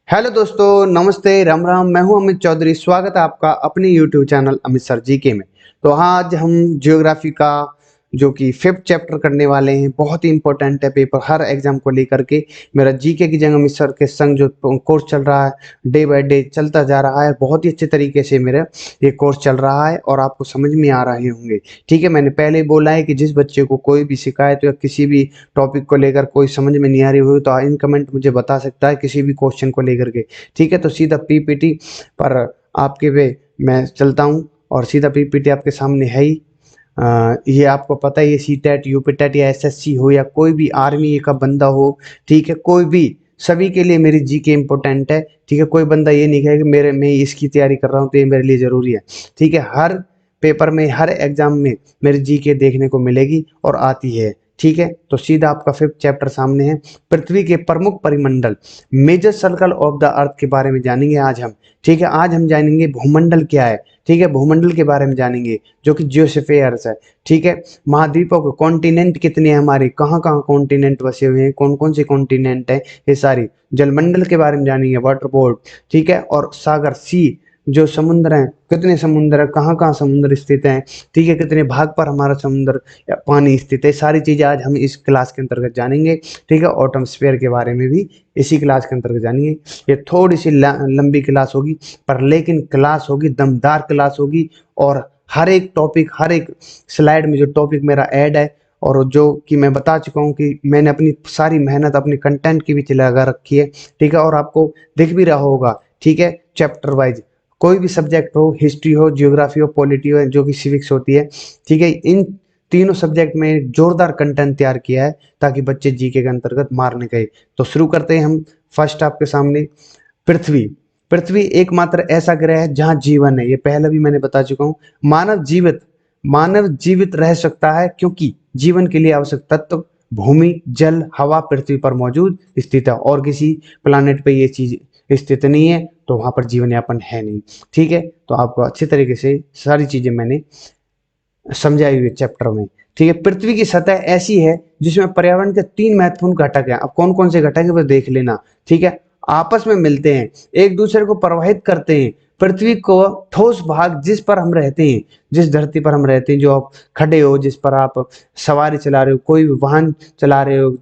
Hello दोस्तों, नमस्ते, राम राम। मैं हूं अमित चौधरी। स्वागत है आपका अपने YouTube channel Amit sir GK में। तो आज हम ज्योग्राफी का जो कि फिफ्थ चैप्टर करने वाले हैं। बहुत ही इंपॉर्टेंट है पेपर हर एग्जाम को लेकर के। मेरा जीके की जगह अमित सर के संग जो कोर्स चल रहा है, डे बाय डे चलता जा रहा है। बहुत ही अच्छे तरीके से मेरा ये कोर्स चल रहा है और आपको समझ में आ रहे होंगे। ठीक है, मैंने पहले ही बोला है कि जिस बच्चे को कोई भी शिकायत या किसी भी टॉपिक को लेकर कोई समझ में नहीं आ रही हो तो इन कमेंट मुझे बता सकता है किसी भी क्वेश्चन को लेकर के। ठीक है, तो सीधा पीपीटी पर आपके पे मैं चलता हूँ और सीधा पीपीटी आपके सामने है ही। ये आपको पता है, ये सी टेट यूपी टेट या एसएससी हो या कोई भी आर्मी का बंदा हो, ठीक है, कोई भी, सभी के लिए मेरी जीके इंपॉर्टेंट है। ठीक है, कोई बंदा ये नहीं कहे कि मेरे मैं इसकी तैयारी कर रहा हूँ तो ये मेरे लिए जरूरी है। ठीक है, हर पेपर में हर एग्जाम में मेरी जीके देखने को मिलेगी और आती है। ठीक है, तो सीधा आपका फिफ्थ चैप्टर सामने है। पृथ्वी के प्रमुख परिमंडल, major circle of the earth के बारे में जानेंगे आज हम। ठीक है, आज हम जानेंगे भूमंडल क्या है। ठीक है, भूमंडल के बारे में जानेंगे जो कि जियोस्फीयर्स है। ठीक है, महाद्वीपों के कॉन्टिनेंट कितने हैं हमारे, कहाँ कहाँ कॉन्टिनेंट बसे हुए हैं, कौन कौन से कॉन्टिनेंट है, ये सारी। जलमंडल के बारे में जानेंगे, वाटर बोर्ड। ठीक है, और सागर सी, जो समुद्र हैं, कितने समुद्र है, कहाँ कहाँ समुद्र स्थित हैं। ठीक है, कितने भाग पर हमारा समुद्र या पानी स्थित है। सारी चीजें आज हम इस क्लास के अंतर्गत जानेंगे। ठीक है, एटमॉस्फेयर के बारे में भी इसी क्लास के अंतर्गत जानेंगे। ये थोड़ी सी लंबी क्लास होगी पर लेकिन क्लास होगी, दमदार क्लास होगी। और हर एक टॉपिक, हर एक स्लाइड में जो टॉपिक मेरा ऐड है और जो कि मैं बता चुका हूँ कि मैंने अपनी सारी मेहनत अपने कंटेंट की भी लगा रखी है। ठीक है, और आपको दिख भी रहा होगा। ठीक है, चैप्टर वाइज कोई भी सब्जेक्ट हो, हिस्ट्री हो, जियोग्राफी हो, पॉलिटी हो, जो कि सिविक्स होती है। ठीक है, इन तीनों सब्जेक्ट में जोरदार कंटेंट तैयार किया है ताकि बच्चे जीके के अंतर्गत मार नहीं गए। तो शुरू करते हैं हम। फर्स्ट आपके सामने पृथ्वी। पृथ्वी एकमात्र ऐसा ग्रह है जहां जीवन है, ये पहले भी मैंने बता चुका हूं। मानव जीवित रह सकता है क्योंकि जीवन के लिए आवश्यक तत्व भूमि, जल, हवा पृथ्वी पर मौजूद स्थित है और किसी प्लानेट पे ये चीज स्थित नहीं है तो वहां पर जीवन यापन है नहीं। ठीक है, तो आपको अच्छे तरीके से सारी चीजें मैंने समझाई हुई चैप्टर में। ठीक है, पृथ्वी की सतह ऐसी है जिसमें पर्यावरण के तीन महत्वपूर्ण घटक हैं। अब कौन कौन से घटक है वो देख लेना। ठीक है, आपस में मिलते हैं, एक दूसरे को प्रभावित करते हैं। पृथ्वी को ठोस भाग जिस पर हम रहते हैं, जिस धरती पर हम रहते हैं, जो आप खड़े हो, जिस पर आप सवारी चला रहे हो, कोई भी वाहन चला रहे हो,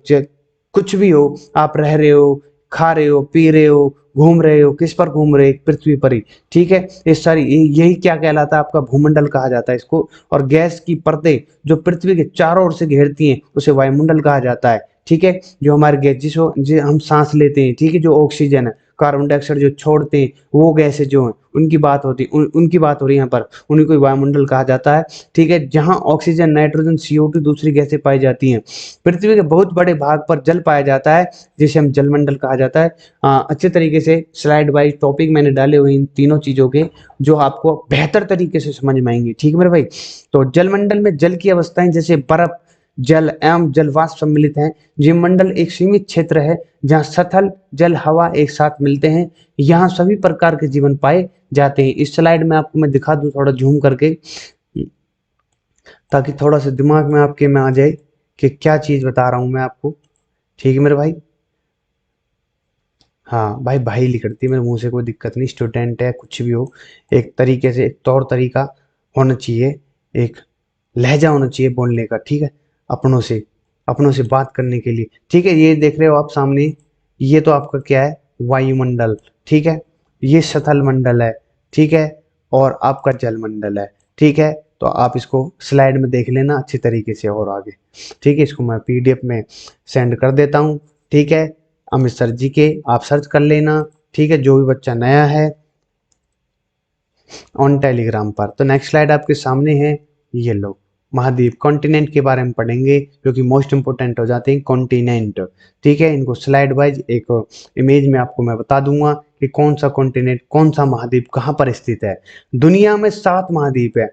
कुछ भी हो, आप रह रहे हो, खा रहे हो, पी रहे हो, घूम रहे हो, किस पर घूम रहे हो, पृथ्वी पर ही। ठीक है, ये सारी यही क्या कहलाता है, आपका भूमंडल कहा जाता है इसको। और गैस की परतें जो पृथ्वी के चारों ओर से घेरती हैं उसे वायुमंडल कहा जाता है। ठीक है, जो हमारे गैस जो हम सांस लेते हैं, ठीक है, जो ऑक्सीजन है, कार्बन डाइऑक्साइड जो छोड़ते हैं, वो गैसें जो हैं उनकी बात होती है, उनकी बात हो रही है यहाँ पर, उन्हीं को वायुमंडल कहा जाता है। ठीक है, जहाँ ऑक्सीजन, नाइट्रोजन, CO2 दूसरी गैसें पाई जाती हैं। पृथ्वी के बहुत बड़े भाग पर जल पाया जाता है जिसे हम जलमंडल कहा जाता है। अच्छे तरीके से स्लाइड वाइज टॉपिक मैंने डाले हुए इन तीनों चीजों के, जो आपको बेहतर तरीके से समझ में आएंगे। ठीक है मेरे भाई। तो जलमंडल में जल की अवस्थाएं जैसे बर्फ, जल एवं जलवाष्प सम्मिलित हैं। जीवमंडल एक सीमित क्षेत्र है जहां स्थल, जल, हवा एक साथ मिलते हैं। यहाँ सभी प्रकार के जीवन पाए जाते हैं। इस स्लाइड में आपको मैं दिखा दूं थोड़ा जूम करके, ताकि थोड़ा सा दिमाग में आपके में आ जाए कि क्या चीज बता रहा हूं मैं आपको। ठीक है मेरे भाई। हाँ भाई, भाई लिखती है मेरे मुंह से, कोई दिक्कत नहीं। स्टूडेंट है, कुछ भी हो, एक तरीके से एक तौर तरीका होना चाहिए, एक लहजा होना चाहिए बोलने का। ठीक है, अपनों से अपनों से बात करने के लिए। ठीक है, ये देख रहे हो आप सामने, ये तो आपका क्या है, वायुमंडल। ठीक है, ये स्थल मंडल है। ठीक है, और आपका जलमंडल है। ठीक है, तो आप इसको स्लाइड में देख लेना अच्छी तरीके से और आगे। ठीक है, इसको मैं PDF में सेंड कर देता हूँ। ठीक है, अमित सर जी के आप सर्च कर लेना। ठीक है, जो भी बच्चा नया है ऑन टेलीग्राम पर। तो नेक्स्ट स्लाइड आपके सामने है, ये लो, महाद्वीप, कॉन्टिनेंट के बारे में पढ़ेंगे जो कि मोस्ट इंपोर्टेंट हो जाते हैं कॉन्टिनेंट। ठीक है, इनको स्लाइड वाइज एक इमेज में आपको मैं बता दूंगा कि कौन सा कॉन्टिनेंट, कौन सा महाद्वीप कहाँ पर स्थित है। दुनिया में 7 महाद्वीप है।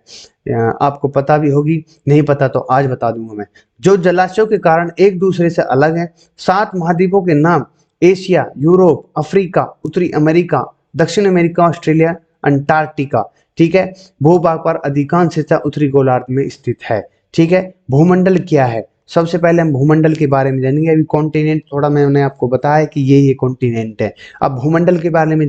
आपको पता भी होगी, नहीं पता तो आज बता दूंगा मैं, जो जलाशयों के कारण एक दूसरे से अलग है। 7 महाद्वीपों के नाम एशिया, यूरोप, अफ्रीका, उत्तरी अमेरिका, दक्षिण अमेरिका, ऑस्ट्रेलिया, अंटार्कटिका। ठीक है, भूभाग पर अधिकांश हिस्सा उत्तरी गोलार्ध में स्थित है। ठीक है, भूमंडल क्या है, सबसे पहले हम भूमंडल के बारे में जानेंगे। अभी कॉन्टिनेंट थोड़ा मैंने आपको बताया कि ये कॉन्टिनेंट है। अब भूमंडल के बारे में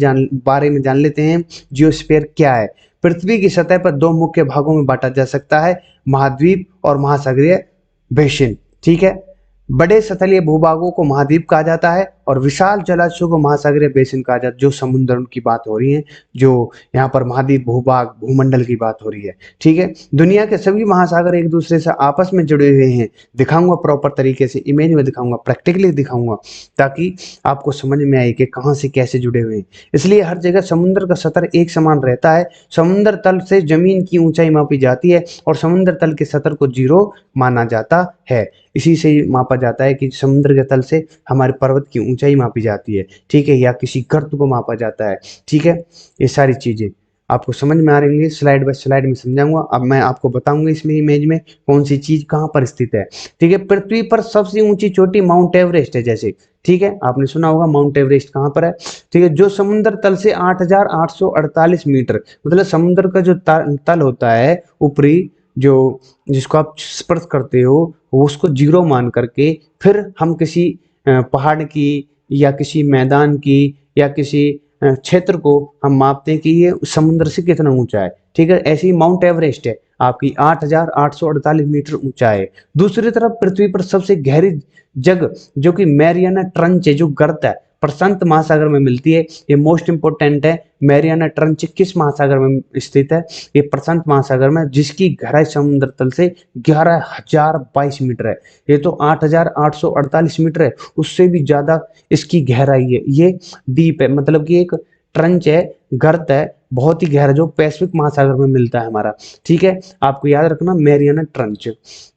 जान लेते हैं। जियोस्फीयर क्या है? पृथ्वी की सतह पर दो मुख्य भागों में बांटा जा सकता है, महाद्वीप और महासागरीय बेसिन। ठीक है, बड़े सतलीय भूभागों को महाद्वीप कहा जाता है और विशाल जलाशयों को महासागरीय बेसिन कहा जाता है। जो समुद्र की बात हो रही है, जो यहाँ पर महाद्वीप, भूभाग, भूमंडल की बात हो रही है। ठीक है, दुनिया के सभी महासागर एक दूसरे से आपस में जुड़े हुए हैं। दिखाऊंगा प्रॉपर तरीके से, इमेज में दिखाऊंगा, प्रैक्टिकली दिखाऊंगा, ताकि आपको समझ में आए कि कहाँ से कैसे जुड़े हुए हैं। इसलिए हर जगह समुद्र का सतह एक समान रहता है। समुद्र तल से जमीन की ऊंचाई मापी जाती है और समुद्र तल के सतह को 0 माना जाता है। इसी से मापा जाता है कि समुद्र के तल से हमारे पर्वत की ऊंचाई मापी जाती है। ठीक है, या किसी गर्त को मापा जाता है। ठीक है, ये सारी चीजें आपको समझ में आ रही है। स्लाइड बाय स्लाइड में समझाऊंगा। अब मैं आपको बताऊंगा इसमें इमेज में कौन सी चीज कहाँ पर स्थित है। ठीक है, पृथ्वी पर सबसे ऊंची चोटी माउंट एवरेस्ट है जैसे। ठीक है, आपने सुना होगा माउंट एवरेस्ट कहाँ पर है। ठीक है, जो समुद्र तल से 8,848 मीटर, मतलब समुद्र का जो तल होता है ऊपरी, जो जिसको आप स्पर्श करते हो, वो उसको 0 मान करके फिर हम किसी पहाड़ की या किसी मैदान की या किसी क्षेत्र को हम मापते हैं कि ये समुद्र से कितना ऊंचा है। ठीक है, ऐसे ही माउंट एवरेस्ट है आपकी 8,848 मीटर ऊंचा है। दूसरी तरफ पृथ्वी पर सबसे गहरी जगह जो कि मैरियाना ट्रंच है, जो गर्त है, प्रशांत महासागर में मिलती है। ये मोस्ट इंपोर्टेंट है। मैरियाना ट्रंच किस महासागर में स्थित है? ये प्रशांत महासागर में, जिसकी गहराई समुद्र तल से 11,022 मीटर है। ये तो 8,848 मीटर है, उससे भी ज्यादा इसकी गहराई है। ये डीप है, मतलब कि एक ट्रंच है, गर्त है, बहुत ही गहरा, जो पैसिफिक महासागर में मिलता है हमारा। ठीक है, आपको याद रखना मैरियाना ट्रंच।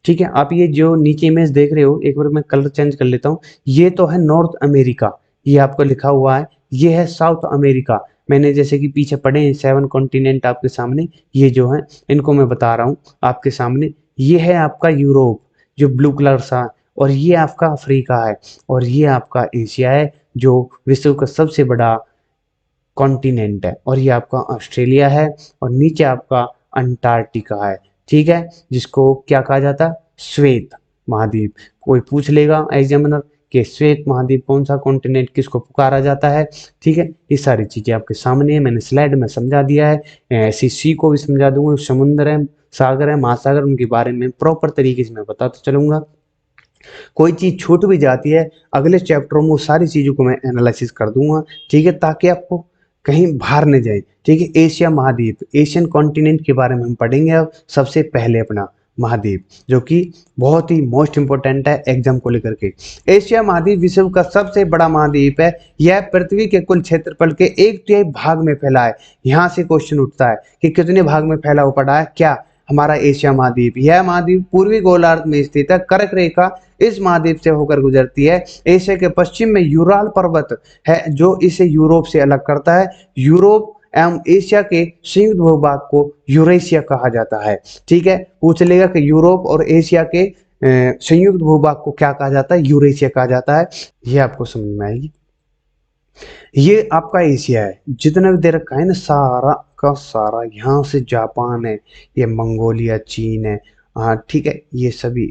ठीक है, आप ये जो नीचे इमेज देख रहे हो, एक बार मैं कलर चेंज कर लेता हूँ। ये तो है नॉर्थ अमेरिका, ये आपको लिखा हुआ है। ये है साउथ अमेरिका। मैंने जैसे कि पीछे पढ़े हैं 7 कॉन्टिनेंट आपके सामने, ये जो है इनको मैं बता रहा हूँ आपके सामने। ये है आपका यूरोप, जो ब्लू कलर सा, और ये आपका अफ्रीका है, और ये आपका एशिया है, जो विश्व का सबसे बड़ा कॉन्टिनेंट है, और ये आपका ऑस्ट्रेलिया है, और नीचे आपका अंटार्कटिका है। ठीक है, जिसको क्या कहा जाता है? श्वेत महाद्वीप। कोई पूछ लेगा एग्जामिनर कि श्वेत महाद्वीप कौन सा कॉन्टिनेंट, किसको पुकारा जाता है। ठीक है, ये सारी चीजें आपके सामने है, मैंने स्लाइड में समझा दिया है। ऐसी सी को भी समझा दूंगा, समुद्र है, सागर है, महासागर, उनके बारे में प्रॉपर तरीके से मैं बताता चलूंगा। कोई चीज छूट भी जाती है, अगले चैप्टर में वो सारी चीजों को मैं एनालिसिस कर दूंगा। ठीक है, ताकि आपको कहीं बाहर न जाए। ठीक है, एशिया महाद्वीप, एशियन कॉन्टिनेंट के बारे में हम पढ़ेंगे अब सबसे पहले अपना महाद्वीप, जो कि बहुत ही मोस्ट इंपोर्टेंट है एग्जाम को लेकर के। एशिया महाद्वीप विश्व का सबसे बड़ा महाद्वीप है। यह पृथ्वी के कुल क्षेत्रफल के 1/3 भाग में फैला है। यहाँ से क्वेश्चन उठता है कि कितने भाग में फैला हुआ पड़ा है क्या हमारा एशिया महाद्वीप? यह महाद्वीप पूर्वी गोलार्ध में स्थित है। कर्क रेखा इस महाद्वीप से होकर गुजरती है। एशिया के पश्चिम में यूराल पर्वत है, जो इसे यूरोप से अलग करता है। यूरोप एवं एशिया के संयुक्त भूभाग को यूरेशिया कहा जाता है। ठीक है, पूछ लेगा कि यूरोप और एशिया के संयुक्त भूभाग को क्या कहा जाता है? यूरेशिया कहा जाता है। ये आपको समझ में आएगी। ये आपका एशिया है, जितना भी दे रखा है ना, सारा का सारा, यहाँ से जापान है, ये मंगोलिया, चीन है, हाँ ठीक है, ये सभी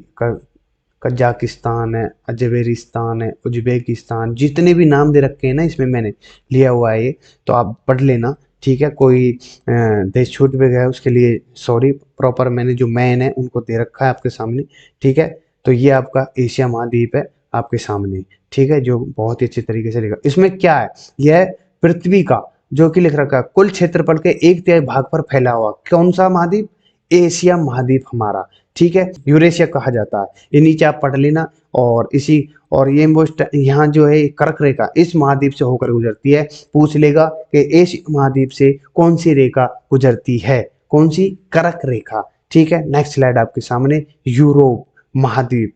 कजाकिस्तान है, अजबेरिस्तान है, उज्बेकिस्तान, जितने भी नाम दे रखे हैं ना, इसमें मैंने लिया हुआ है ये, तो आप पढ़ लेना। ठीक है, कोई देश छूट भी गया उसके लिए सॉरी, प्रॉपर मैंने जो मैन है उनको दे रखा है आपके सामने। ठीक है, तो ये आपका एशिया महाद्वीप है आपके सामने। ठीक है, जो बहुत ही अच्छे तरीके से लिखा। इसमें क्या है? यह पृथ्वी का जो कि लिख रखा है कुल क्षेत्रफल के 1/3 भाग पर फैला हुआ कौन सा महाद्वीप? एशिया महाद्वीप हमारा। ठीक है, यूरेशिया कहा जाता है। ये नीचे आप पढ़ लेना। और इसी और ये मोस्ट यहाँ जो है कर्क रेखा इस महाद्वीप से होकर गुजरती है। पूछ लेगा कि एशिया महाद्वीप से कौन सी रेखा गुजरती है? कौन सी? कर्क रेखा। ठीक है, नेक्स्ट स्लाइड आपके सामने, यूरोप महाद्वीप।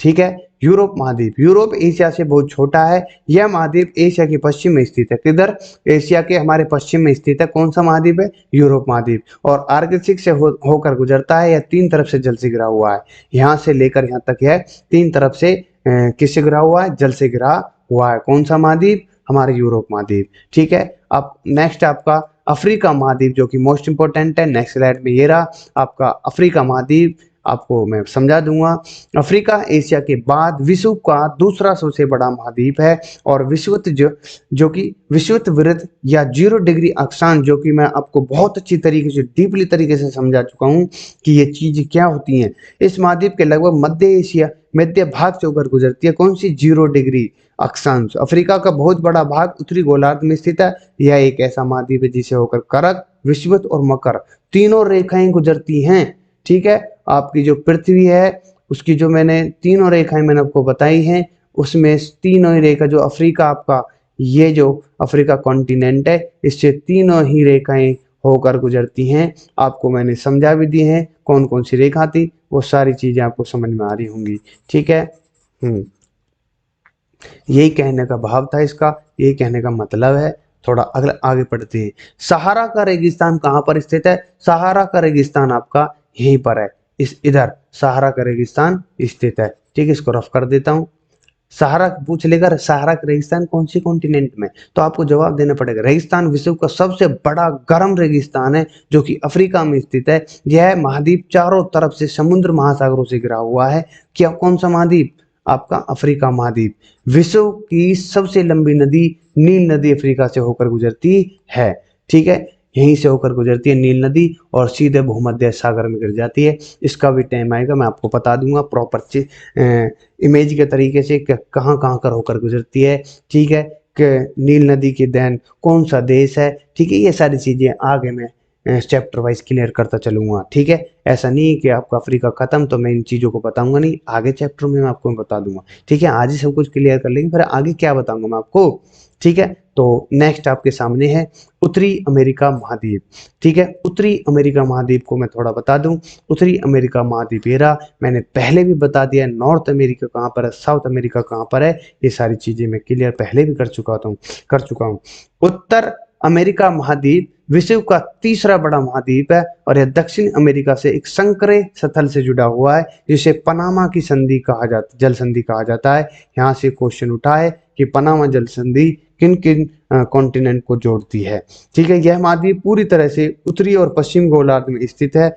ठीक है, यूरोप महाद्वीप, यूरोप एशिया से बहुत छोटा है। यह महाद्वीप एशिया के पश्चिम में स्थित है। किधर? एशिया के हमारे पश्चिम में स्थित है। कौन सा महाद्वीप है? यूरोप महाद्वीप। और आर्कटिक से होकर गुजरता है। यह 3 तरफ से जल से घिरा हुआ है। यहाँ से लेकर यहाँ तक यह 3 तरफ से किससे घिरा हुआ है? जल से घिरा हुआ है। कौन सा महाद्वीप? हमारे यूरोप महाद्वीप। ठीक है, अब नेक्स्ट आपका अफ्रीका महाद्वीप, जो कि मोस्ट इंपोर्टेंट है। नेक्स्ट स्लाइड में ये रहा आपका अफ्रीका महाद्वीप। आपको मैं समझा दूंगा। अफ्रीका एशिया के बाद विश्व का दूसरा सबसे बड़ा महाद्वीप है और विषुवत जो कि विषुवत वृत्त या 0 डिग्री अक्षांश, जो कि मैं आपको बहुत अच्छी तरीके से डीपली तरीके से समझा चुका हूँ कि ये चीज क्या होती हैं। इस महाद्वीप के लगभग मध्य भाग से होकर गुजरती है। कौन सी? 0 डिग्री अक्षांश। अफ्रीका का बहुत बड़ा भाग उत्तरी गोलार्ध में स्थित है। यह एक ऐसा महाद्वीप है जिसे होकर करक, विषुवत और मकर तीनों रेखाएं गुजरती हैं। ठीक है, आपकी जो पृथ्वी है उसकी जो मैंने तीनों रेखाएं मैंने आपको बताई हैं, उसमें तीनों ही रेखा जो अफ्रीका आपका ये जो अफ्रीका कॉन्टिनेंट है इससे तीनों ही रेखाएं होकर गुजरती हैं। आपको मैंने समझा भी दी है कौन कौन सी रेखा थी, वो सारी चीजें आपको समझ में आ रही होंगी। ठीक है, यही कहने का भाव था इसका, यही कहने का मतलब है। थोड़ा अगला आगे पढ़ते हैं। सहारा का रेगिस्तान कहाँ पर स्थित है? सहारा का रेगिस्तान आपका यहीं पर है, इस इधर सहारा का रेगिस्तान स्थित है। ठीक है, इसको रफ कर देता हूँ। सहारा पूछ लेगा सहारा का रेगिस्तान कौन सी कॉन्टिनेंट में, तो आपको जवाब देना पड़ेगा रेगिस्तान विश्व का सबसे बड़ा गर्म रेगिस्तान है जो कि अफ्रीका में स्थित है। यह महाद्वीप चारों तरफ से समुद्र महासागरों से घिरा हुआ है। क्या कौन सा महाद्वीप? आपका अफ्रीका महाद्वीप। विश्व की सबसे लंबी नदी नील नदी अफ्रीका से होकर गुजरती है। ठीक है, यहीं से होकर गुजरती है नील नदी और सीधे भूमध्य सागर में गिर जाती है। इसका भी टाइम आएगा, मैं आपको बता दूंगा प्रॉपर इमेज के तरीके से कहाँ कहाँ कर होकर गुजरती है। ठीक है, कि नील नदी की देन कौन सा देश है। ठीक है, ये सारी चीजें आगे मैं चैप्टर वाइज क्लियर करता चलूंगा। ठीक है, ऐसा नहीं कि आपका अफ्रीका खत्म तो मैं इन चीजों को बताऊंगा नहीं, आगे चैप्टर में मैं आपको बता दूंगा। ठीक है, आज ही सब कुछ क्लियर कर लेंगे, फिर आगे क्या बताऊंगा मैं आपको। ठीक है, तो नेक्स्ट आपके सामने है उत्तरी अमेरिका महाद्वीप। ठीक है, उत्तरी अमेरिका महाद्वीप को मैं थोड़ा बता दूं। उत्तरी अमेरिका महाद्वीप ये रहा, मैंने पहले भी बता दिया। नॉर्थ अमेरिका कहाँ पर है, साउथ अमेरिका कहाँ पर है, ये सारी चीजें मैं क्लियर पहले भी कर चुका हूँ। उत्तर अमेरिका महाद्वीप विश्व का तीसरा बड़ा महाद्वीप है और यह दक्षिण अमेरिका से एक संकरे स्थल से जुड़ा हुआ है जिसे पनामा की संधि कहा जाता, जल संधि कहा जाता है। यहाँ से क्वेश्चन उठा है कि पनामा जल संधि किन किन कॉन्टिनेंट को जोड़ती है। ठीक है, यह महाद्वीप पूरी तरह से उत्तरी और पश्चिम गोलार्ध में स्थित है।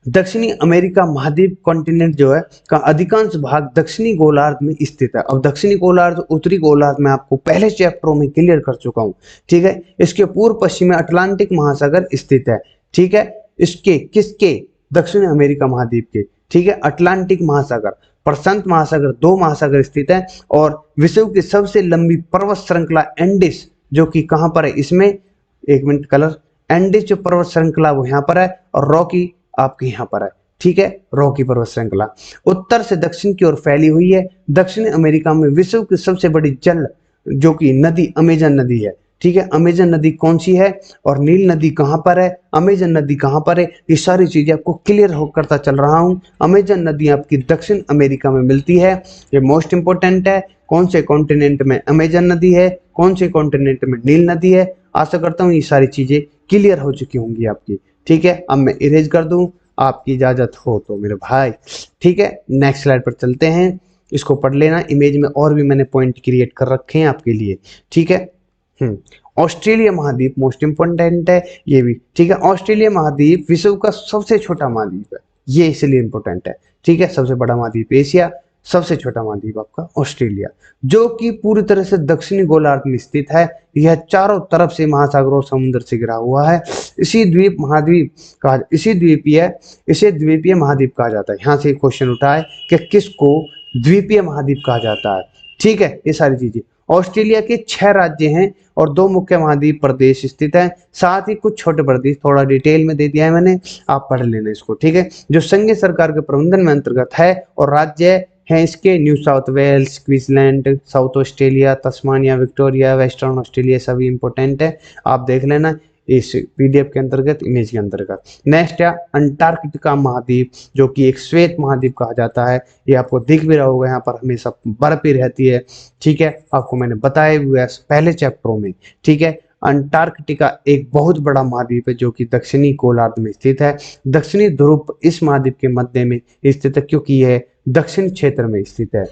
दक्षिणी अमेरिका महाद्वीप कॉन्टिनेंट जो है का अधिकांश भाग दक्षिणी गोलार्ध में स्थित है। अब दक्षिणी गोलार्ध उत्तरी गोलार्ध में आपको पहले चैप्टरों में क्लियर कर चुका हूं। ठीक है, इसके पूर्व पश्चिम में अटलांटिक महासागर स्थित है। ठीक है, इसके किसके? दक्षिण अमेरिका महाद्वीप के। ठीक है, अटलांटिक महासागर, प्रशांत महासागर, दो महासागर स्थित है और विश्व की सबसे लंबी पर्वत श्रृंखला एंडिस जो कि कहां पर है इसमें, एक मिनट कलर, एंडिस जो पर्वत श्रृंखला वो यहाँ पर है और रॉकी आपके यहाँ पर है। ठीक है, रॉकी पर्वत श्रृंखला उत्तर से दक्षिण की ओर फैली हुई है। दक्षिण अमेरिका में विश्व की सबसे बड़ी जल जो कि नदी अमेजन नदी है। ठीक है, अमेजन नदी कौन सी है और नील नदी कहाँ पर है, अमेजन नदी कहाँ पर है, ये सारी चीजें आपको क्लियर हो करता चल रहा हूँ। अमेजन नदी आपकी दक्षिण अमेरिका में मिलती है, ये मोस्ट इंपोर्टेंट है। कौन से कॉन्टिनेंट में अमेजन नदी है, कौन से कॉन्टिनेंट में नील नदी है। आशा करता हूँ ये सारी चीजें क्लियर हो चुकी होंगी आपकी। ठीक है, अब मैं इरेज कर दूं आपकी इजाजत हो तो मेरे भाई। ठीक है, नेक्स्ट स्लाइड पर चलते हैं, इसको पढ़ लेना। इमेज में और भी मैंने पॉइंट क्रिएट कर रखे हैं आपके लिए। ठीक है, ऑस्ट्रेलिया महाद्वीप मोस्ट इंपोर्टेंट है ये भी। ठीक है, ऑस्ट्रेलिया महाद्वीप विश्व का सबसे छोटा महाद्वीप है, ये इसलिए इंपोर्टेंट है। ठीक है, सबसे बड़ा महाद्वीप एशिया, सबसे छोटा महाद्वीप आपका ऑस्ट्रेलिया, जो कि पूरी तरह से दक्षिणी गोलार्ध में स्थित है। यह चारों तरफ से महासागरों और समुद्र से घिरा हुआ है। इसी द्वीपीय महाद्वीप कहा जाता है। यहाँ से क्वेश्चन उठा है कि किसको द्वीपीय महाद्वीप कहा जाता है। ठीक है, ये सारी चीजें। ऑस्ट्रेलिया के 6 राज्य हैं और 2 मुख्य महाद्वीप प्रदेश स्थित हैं, साथ ही कुछ छोटे प्रदेश, थोड़ा डिटेल में दे दिया है मैंने, आप पढ़ लेना इसको। ठीक है, जो संघीय सरकार के प्रबंधन में अंतर्गत है और राज्य हैं इसके New South Wales, Queensland, South Australia, Tasmania, Victoria, Western Australia, सभी इंपोर्टेंट है, आप देख लेना इस पीडीएफ के अंतर्गत, इमेज के अंतर्गत। नेक्स्ट है अंटार्कटिका महाद्वीप जो कि एक श्वेत महाद्वीप कहा जाता है। ये आपको दिख भी रहा होगा, यहाँ पर हमेशा बर्फ ही रहती है। ठीक है, आपको मैंने बताया भी है पहले चैप्टरों में। ठीक है, अंटार्कटिका एक बहुत बड़ा महाद्वीप है जो कि दक्षिणी गोलार्ध में स्थित है। दक्षिणी ध्रुव इस महाद्वीप के मध्य में स्थित है क्योंकि यह दक्षिण क्षेत्र में स्थित है,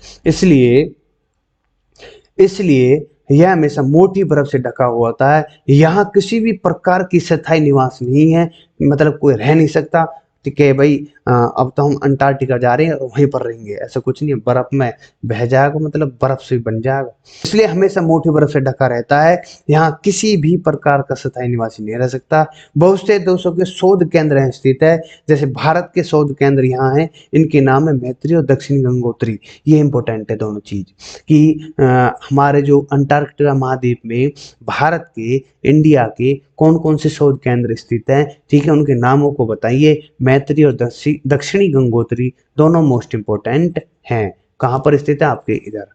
इसलिए यह हमेशा मोटी बर्फ से ढका हुआ होता है। यहाँ किसी भी प्रकार की स्थायी निवास नहीं है, मतलब कोई रह नहीं सकता। ठीक है भाई, अब तो हम अंटार्कटिका जा रहे हैं और वहीं पर रहेंगे, ऐसा कुछ नहीं है। बर्फ में बह जाएगा मतलब बर्फ से बन जाएगा, इसलिए हमेशा मोटी बर्फ से ढका रहता है। यहाँ किसी भी प्रकार का स्थायी निवासी नहीं रह सकता। बहुत से देशों के शोध केंद्र यहाँ स्थित है, जैसे भारत के शोध केंद्र यहाँ है, इनके नाम है मैत्री और दक्षिणी गंगोत्री। ये इंपॉर्टेंट है दोनों चीज कि हमारे जो अंटार्कटिका महाद्वीप में भारत के, इंडिया के कौन कौन से शोध केंद्र स्थित हैं, ठीक है, उनके नामों को बताइए। मैत्री और दक्षिणी गंगोत्री दोनों मोस्ट इंपोर्टेंट हैं। कहाँ पर स्थित है? आपके इधर,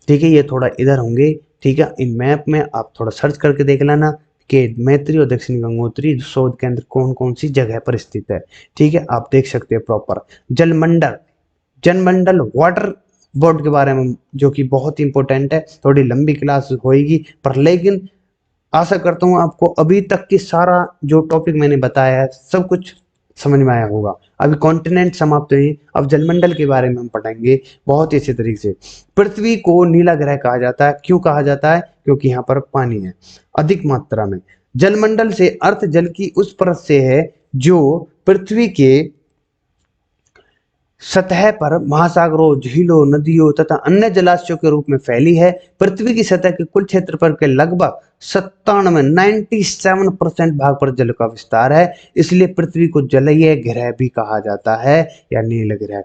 ठीक है, ये थोड़ा इधर होंगे, ठीक है। इन मैप में आप थोड़ा सर्च करके देख लेना कि मैत्री और दक्षिणी गंगोत्री शोध केंद्र कौन कौन सी जगह पर स्थित है, ठीक है, आप देख सकते हैं प्रॉपर। जलमंडल, जनमंडल वाटर बोर्ड के बारे में, जो कि बहुत इंपॉर्टेंट है, थोड़ी लंबी क्लास होगी पर लेकिन आशा करता हूँ आपको अभी तक की सारा जो टॉपिक मैंने बताया है सब कुछ समझ में आया होगा। अभी कॉन्टिनेंट समाप्त हुई, अब जलमंडल के बारे में हम पढ़ेंगे बहुत ही अच्छे तरीके से। पृथ्वी को नीला ग्रह कहा जाता है। क्यों कहा जाता है? क्योंकि यहाँ पर पानी है अधिक मात्रा में। जलमंडल से अर्थ जल की उस परत से है जो पृथ्वी के सतह पर महासागरों, झीलों, नदियों तथा अन्य जलाशयों के रूप में फैली है। पृथ्वी की सतह के कुल क्षेत्रफल के लगभग 97% भाग पर जल का विस्तार है। इसलिए पृथ्वी को जलीय ग्रह भी कहा जाता है या नीला ग्रह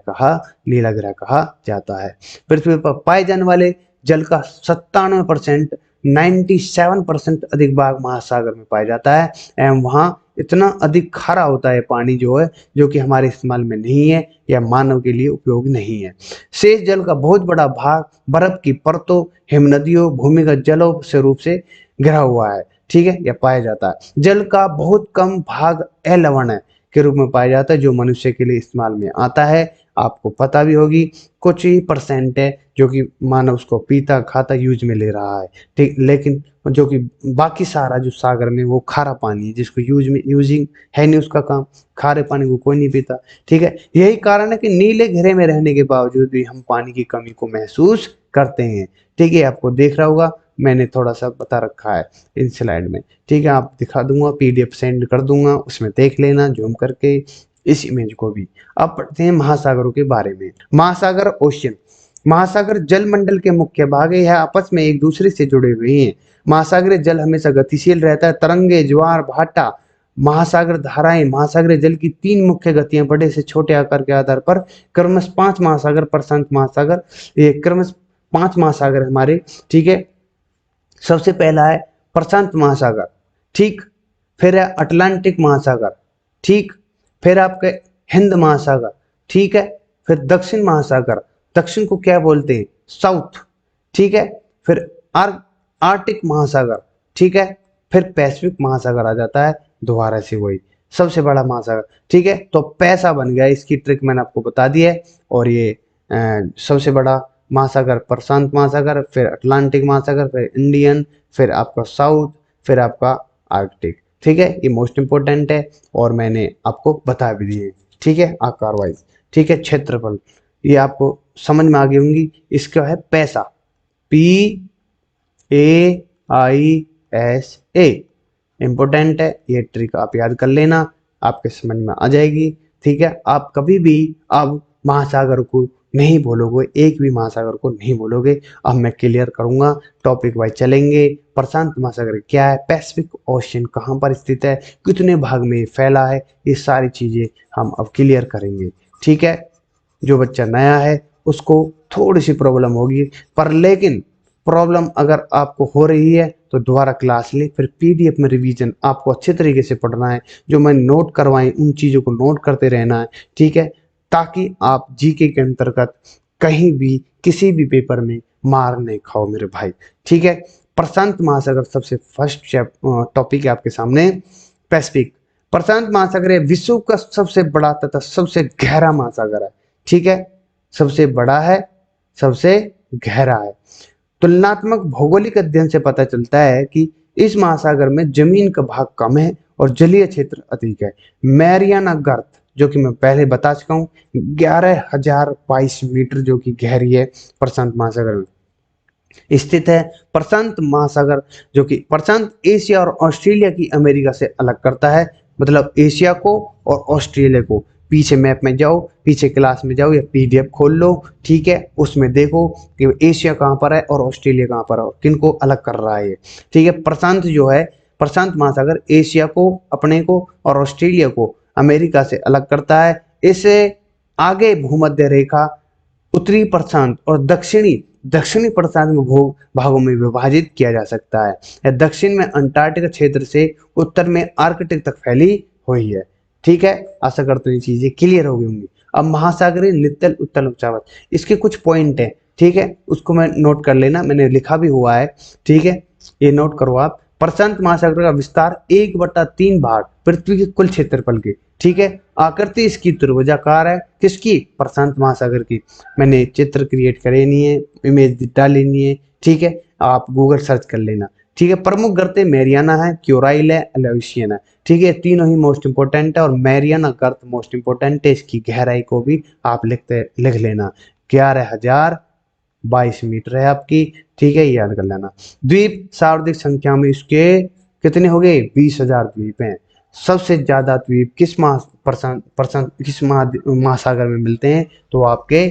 कहा जाता है। पृथ्वी पर पाए जाने वाले जल का 97%, 97% अधिक भाग महासागर में पाया जाता है एवं वहां इतना अधिक खारा होता है पानी जो है, जो कि हमारे इस्तेमाल में नहीं है या मानव के लिए उपयोग नहीं है। शेष जल का बहुत बड़ा भाग बर्फ की परतों, हिमनदियों, भूमिगत जलों से रूप से घिरा हुआ है, ठीक है, यह पाया जाता है। जल का बहुत कम भाग अलवण के रूप में पाया जाता है, जो मनुष्य के लिए इस्तेमाल में आता है। आपको पता भी होगी कुछ ही परसेंट है जो कि मानव उसको पीता, खाता, यूज में ले रहा है, ठीक, लेकिन जो कि बाकी सारा जो सागर में वो खारा पानी है, जिसको यूजिंग है नहीं, उसका काम, खारे पानी को कोई नहीं पीता, ठीक है। यही कारण है कि नीले घेरे में रहने के बावजूद भी हम पानी की कमी को महसूस करते हैं, ठीक है। आपको देख रहा होगा, मैंने थोड़ा सा बता रखा है इन स्लाइड में, ठीक है, आप दिखा दूंगा, पीडीएफ सेंड कर दूंगा, उसमें देख लेना जूम करके इस इमेज को भी। अब पढ़ते हैं महासागरों के बारे में। महासागर, ओशियन। महासागर जल मंडल के मुख्य भाग है, यह आपस में एक दूसरे से जुड़े हुए हैं। महासागरीय जल हमेशा गतिशील रहता है। तरंगे, ज्वार भाटा, महासागर धाराएं। महासागरीय जल की तीन मुख्य गतियां बड़े से छोटे आकार के आधार पर क्रमश 5 महासागर, प्रशांत महासागर, ये क्रमश 5 महासागर हमारे, ठीक है। सबसे पहला है प्रशांत महासागर, ठीक, फिर है अटलांटिक महासागर, ठीक, फिर आपके हिंद महासागर, ठीक है, फिर दक्षिण महासागर, दक्षिण को क्या बोलते हैं? साउथ, ठीक है, फिर आर्टिक महासागर, ठीक है, फिर पैसिफिक महासागर आ जाता है दोबारा से वही सबसे बड़ा महासागर, ठीक है। तो पैसा बन गया, इसकी ट्रिक मैंने आपको बता दी है। और ये सबसे बड़ा महासागर प्रशांत महासागर, फिर अटलांटिक महासागर, फिर इंडियन, फिर आपका साउथ, फिर आपका आर्कटिक, ठीक है। ये मोस्ट इंपोर्टेंट है और मैंने आपको बता भी दिए, ठीक है, आकार वाइज, ठीक है। क्षेत्रफल ये आपको समझ में आ गई होंगी। इसका है पैसा, PAISA, इंपॉर्टेंट है, ये ट्रिक आप याद कर लेना, आपके समझ में आ जाएगी, ठीक है। आप कभी भी अब महासागर को नहीं बोलोगे, एक भी महासागर को नहीं बोलोगे। अब मैं क्लियर करूंगा, टॉपिक वाइज चलेंगे। प्रशांत महासागर क्या है, पैसिफिक ओशियन कहाँ पर स्थित है, कितने भाग में फैला है, ये सारी चीजें हम अब क्लियर करेंगे, ठीक है। जो बच्चा नया है उसको थोड़ी सी प्रॉब्लम होगी, पर लेकिन प्रॉब्लम अगर आपको हो रही है तो दोबारा क्लास ले, फिर पीडीएफ में रिवीजन आपको अच्छे तरीके से पढ़ना है। जो मैं नोट करवाएं उन चीज़ों को नोट करते रहना है, ठीक है, ताकि आप जीके के अंतर्गत कहीं भी किसी भी पेपर में मार नहीं खाओ मेरे भाई, ठीक है। प्रशांत महासागर सबसे फर्स्ट टॉपिक है आपके सामने, पैसिफिक। प्रशांत महासागर है विश्व का सबसे बड़ा तथा सबसे गहरा महासागर है, ठीक है, सबसे बड़ा है, सबसे गहरा है। तुलनात्मक भौगोलिक अध्ययन से पता चलता है कि इस महासागर में जमीन का भाग कम है और जलीय क्षेत्र अधिक है। मैरियाना गर्त, जो कि मैं पहले बता चुका हूँ, 11,022 मीटर जो कि गहरी है, प्रशांत महासागर में स्थित है। प्रशांत महासागर जो कि प्रशांत एशिया और ऑस्ट्रेलिया की अमेरिका से अलग करता है, मतलब एशिया को और ऑस्ट्रेलिया को, पीछे मैप में जाओ, पीछे क्लास में जाओ या पीडीएफ खोल लो, ठीक है, उसमें देखो कि एशिया कहाँ पर है और ऑस्ट्रेलिया कहाँ पर है, किनको अलग कर रहा है ये, ठीक है। प्रशांत जो है, प्रशांत महासागर एशिया को, अपने को और ऑस्ट्रेलिया को अमेरिका से अलग करता है। इसे आगे भूमध्य रेखा, उत्तरी प्रशांत और दक्षिणी दक्षिणी प्रशांत में भागों में विभाजित किया जा सकता है। यह दक्षिण में अंटार्कटिक क्षेत्र से उत्तर में आर्कटिक तक फैली हुई है, ठीक है। आशा करता हूँ ये चीजें क्लियर हो गई होंगी। अब महासागरीय नित्तल उत्तल उच्चावत, इसके कुछ पॉइंट हैं, ठीक है, उसको मैं नोट कर लेना, मैंने लिखा भी हुआ है, ठीक है, ये नोट करो आप। प्रशांत महासागर का विस्तार 1/3 भाग पृथ्वी के कुल क्षेत्रफल के, ठीक है। आकृति इसकी त्रिभुजाकार है, किसकी? प्रशांत महासागर की। मैंने चित्र क्रिएट करे नहीं है, इमेज डाली नहीं है, ठीक है, आप गूगल सर्च कर लेना, ठीक है। प्रमुख गर्तें मैरियाना है, क्यूराइल है, एलोसियन है, ठीक है, तीनों ही मोस्ट इंपोर्टेंट है। और मैरियाना गर्त मोस्ट इंपोर्टेंट है, इसकी गहराई को भी आप लिख लेना, 11,022 मीटर है आपकी, ठीक है, याद कर लेना। द्वीप सर्वाधिक संख्या में इसके कितने हो गए? 20,000 द्वीप हैं। सबसे ज्यादा द्वीप किस महासागर में मिलते हैं? तो आपके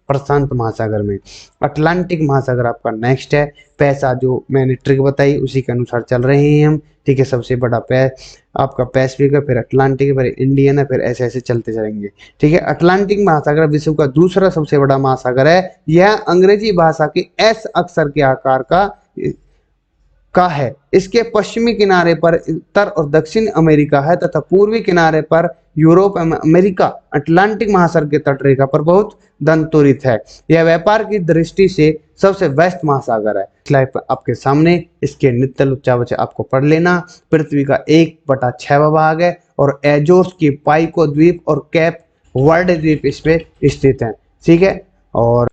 प्रशांत महासागर में। अटलांटिक महासागर आपका नेक्स्ट है। पैसा जो मैंने ट्रिक बताई उसी के अनुसार चल रहे हैं हम, ठीक है। सबसे बड़ा आपका पैसिफिक है, फिर अटलांटिक है, फिर इंडियन है, फिर ऐसे ऐसे चलते जाएंगे, ठीक है। अटलांटिक महासागर विश्व का दूसरा सबसे बड़ा महासागर है। यह अंग्रेजी भाषा के एस अक्षर के आकार का है। इसके पश्चिमी किनारे पर उत्तर और दक्षिण अमेरिका है तथा पूर्वी किनारे पर यूरोप एवं अमेरिका अटलांटिक महासागर के तटरेखा पर बहुत दंतोरित है। यह व्यापार की दृष्टि से सबसे व्यस्त महासागर है। स्लाइड पर आपके सामने इसके नित्तल उच्चावच आपको पढ़ लेना। पृथ्वी का 1/6 भाग है और एजोर्स की पाइको द्वीप और कैप वर्ड द्वीप इस पे स्थित है, ठीक है। और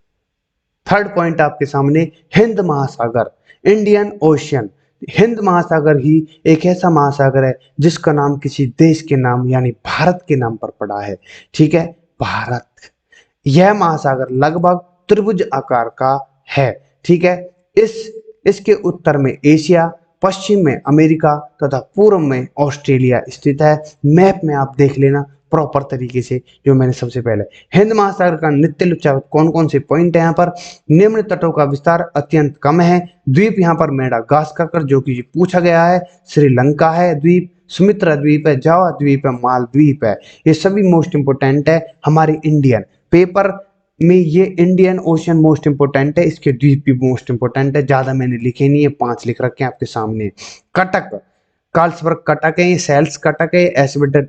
थर्ड पॉइंट आपके सामने हिंद महासागर, इंडियन ओशियन। हिंद महासागर ही एक ऐसा महासागर है जिसका नाम किसी देश के नाम यानी भारत के नाम पर पड़ा है, ठीक है, भारत। यह महासागर लगभग त्रिभुज आकार का है, ठीक है। इसके उत्तर में एशिया, पश्चिम में अमेरिका तथा पूर्व में ऑस्ट्रेलिया स्थित है। मैप में आप देख लेना प्रॉपर तरीके से, जो मैंने सबसे पहले। हिंद महासागर का नित्य उच्चावच कौन कौन से पॉइंट है यहाँ पर? निम्न तटों का विस्तार अत्यंत कम है। द्वीप यहाँ पर मेडागास्कर जो कि पूछा गया है, श्रीलंका है द्वीप, सुमित्रा द्वीप है, जावा द्वीप है, मालद्वीप है। ये सभी मोस्ट इंपोर्टेंट है हमारे इंडियन पेपर में। ये इंडियन ओशन मोस्ट इंपोर्टेंट है, इसके द्वीप भी मोस्ट इंपोर्टेंट है। ज्यादा मैंने लिखे नहीं है, 5 लिख रखे हैं आपके सामने। कटक, कार्लसबर्ग कटक है, सेल्स कटक है, एस्वेटर